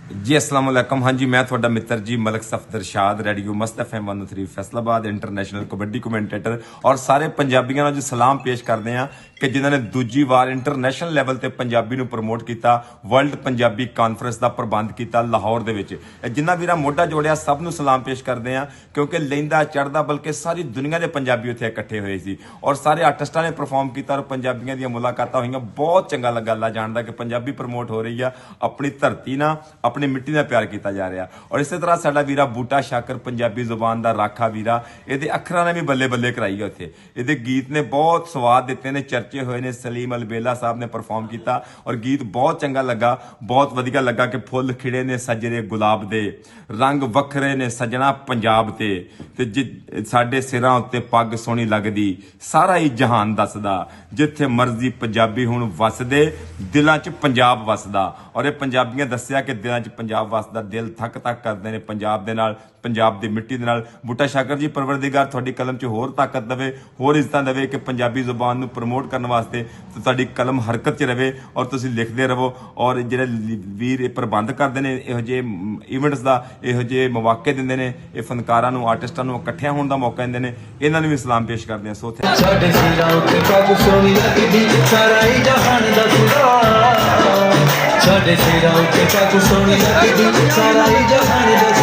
जी अस्सलाम वालेकुम। हाँ जी, मैं थोड़ा मित्र जी मलक सफदर शाद, रेडियो मस्त FM 103 Faisalabad, international kabaddi commentator और ਸਾਰੇ ਪੰਜਾਬੀਆਂ ਨੂੰ ਸਲਾਮ ਪੇਸ਼ ਕਰਦੇ ਆ ਕਿ ਜਿਨ੍ਹਾਂ ਨੇ ਦੂਜੀ ਵਾਰ ਇੰਟਰਨੈਸ਼ਨਲ ਲੈਵਲ ਤੇ ਪੰਜਾਬੀ ਨੂੰ ਪ੍ਰਮੋਟ ਕੀਤਾ, ਵਰਲਡ ਪੰਜਾਬੀ ਕਾਨਫਰੰਸ ਦਾ ਪ੍ਰਬੰਧ ਕੀਤਾ ਲਾਹੌਰ ਦੇ ਵਿੱਚ। ਜਿਨ੍ਹਾਂ ਵੀਰਾਂ ਮੋਢਾ ਜੋੜਿਆ ਸਭ ਨੂੰ ਸਲਾਮ ਪੇਸ਼ ਕਰਦੇ ਆ, ਕਿਉਂਕਿ ਲੈਂਦਾ ਚੜਦਾ ਬਲਕਿ ਸਾਰੀ ਦੁਨੀਆ ਦੇ ਪੰਜਾਬੀ ਉੱਥੇ ਇਕੱਠੇ ਹੋਏ ਸੀ ਔਰ ਸਾਰੇ ਆਰਟਿਸਟਾਂ ਨੇ ਪਰਫਾਰਮ ਕੀਤਾ ਔਰ ਪੰਜਾਬੀਆਂ ਦੀਆਂ ਮੁਲਾਕਾਤਾਂ ਹੋਈਆਂ। ਬਹੁਤ ਚੰਗਾ ਲੱਗਾ, ਅੱਲਾ ਜਾਣਦਾ ਕਿ ਪੰਜਾਬੀ ਪ੍ਰਮੋਟ ਹੋ ਰਹੀ ਆ, ਆਪਣੀ ਧਰਤੀ ਨਾਲ ਆਪਣੀ ਮਿੱਟੀ ਦਾ ਪਿਆਰ ਕੀਤਾ ਜਾ ਰਿਹਾ। ਔਰ ਇਸੇ ਤਰ੍ਹਾਂ ਸਾਡਾ ਵੀਰਾ ਬੂਟਾ ਸ਼ਾਕਰ ਪੰਜਾਬੀ ਜ਼ੁਬਾਨ ਦਾ ਰਾਖਾ ਵੀਰਾ, ਇਹਦੇ ਅੱਖਰਾਂ ਨੇ ਵੀ ਬੱਲੇ ਬੱਲੇ ਕਰਾਈ ਹੈ ਉੱਥੇ। ਇਹਦੇ ਗੀਤ ਨੇ ਬਹੁਤ ਸਵਾਦ ਦਿੱਤੇ ਨੇ, ਚਰਚੇ ਹੋਏ ਨੇ। ਸਲੀਮ ਅਲਬੇਲਾ ਸਾਹਿਬ ਨੇ ਪਰਫਾਰਮ ਕੀਤਾ ਔਰ ਗੀਤ ਬਹੁਤ ਚੰਗਾ ਲੱਗਾ, ਬਹੁਤ ਵਧੀਆ ਲੱਗਾ ਕਿ ਫੁੱਲ ਖਿੜੇ ਨੇ ਸਜਰੇ ਗੁਲਾਬ ਦੇ, ਰੰਗ ਵੱਖਰੇ ਨੇ ਸਜਣਾ ਪੰਜਾਬ ਤੇ ਸਾਡੇ ਸਿਰਾਂ ਉੱਤੇ ਪੱਗ ਸੋਹਣੀ ਲੱਗਦੀ, ਸਾਰਾ ਹੀ ਜਹਾਨ ਦੱਸਦਾ, ਜਿੱਥੇ ਮਰਜ਼ੀ ਪੰਜਾਬੀ ਹੁਣ ਵਸਦੇ, ਦਿਲਾਂ 'ਚ ਪੰਜਾਬ ਵਸਦਾ। ਔਰ ਇਹ ਪੰਜਾਬੀਆਂ ਦੱਸਿਆ ਕਿ ਦਿਲਾਂ 'ਚ ਪੰਜਾਬ ਵਸਦਾ, ਦਿਲ ਥੱਕ ਕਰਦੇ ਨੇ ਪੰਜਾਬ ਦੇ ਨਾਲ, ਪੰਜਾਬ ਦੀ ਮਿੱਟੀ ਦੇ ਨਾਲ। ਬੂਟਾ ਸ਼ਾਕਰ ਜੀ, ਪਰਵਰਦੀਗਾਰ ਤੁਹਾਡੀ ਕਲਮ 'ਚ ਹੋਰ ਤਾਕਤ ਦੇਵੇ, ਹੋਰ ਇੱਜ਼ਤਾਂ ਦੇਵੇ ਕਿ ਪੰਜਾਬੀ ਜ਼ੁਬਾਨ ਨੂੰ ਪ੍ਰਮੋਟ ਕਰਨ ਵਾਸਤੇ ਤੁਹਾਡੀ ਕਲਮ ਹਰਕਤ 'ਚ ਰਵੇ ਔਰ ਤੁਸੀਂ ਲਿਖਦੇ ਰਹੋ। ਔਰ ਜਿਹੜੇ ਵੀਰ ਇਹ ਪ੍ਰਬੰਧ ਕਰਦੇ ਨੇ ਇਹੋ ਜਿਹੇ ਇਵੈਂਟਸ ਦਾ, ਇਹੋ ਜਿਹੇ ਮੌਕੇ ਦਿੰਦੇ ਨੇ, ਇਹ ਫਨਕਾਰਾਂ ਨੂੰ ਆਰਟਿਸਟਾਂ ਨੂੰ ਇਕੱਠਿਆਂ ਹੋਣ ਦਾ ਮੌਕਾ ਦਿੰਦੇ ਨੇ, ਇਹਨਾਂ ਨੂੰ ਵੀ ਸਲਾਮ ਪੇਸ਼ ਕਰਦੇ ਹਾਂ। ਸੋ ਸਾਡੇ ਸਿਰਾਂ ਉੱਤੇ ਪੱਗ ਸੋਹਣੀ ਲੱਗਦੀ, ਸਾਰਾ ਹੀ ਜਹਾਨ ਦੱਸਦਾ। ਸਾਡੇ ਸਿਰਾਂ ਉੱਤੇ ਪੱਗ ਸੋਹਣੀ ਲੱਗਦੀ, ਸਾਰਾ ਹੀ ਜਹਾਨ ਦੱਸਦਾ।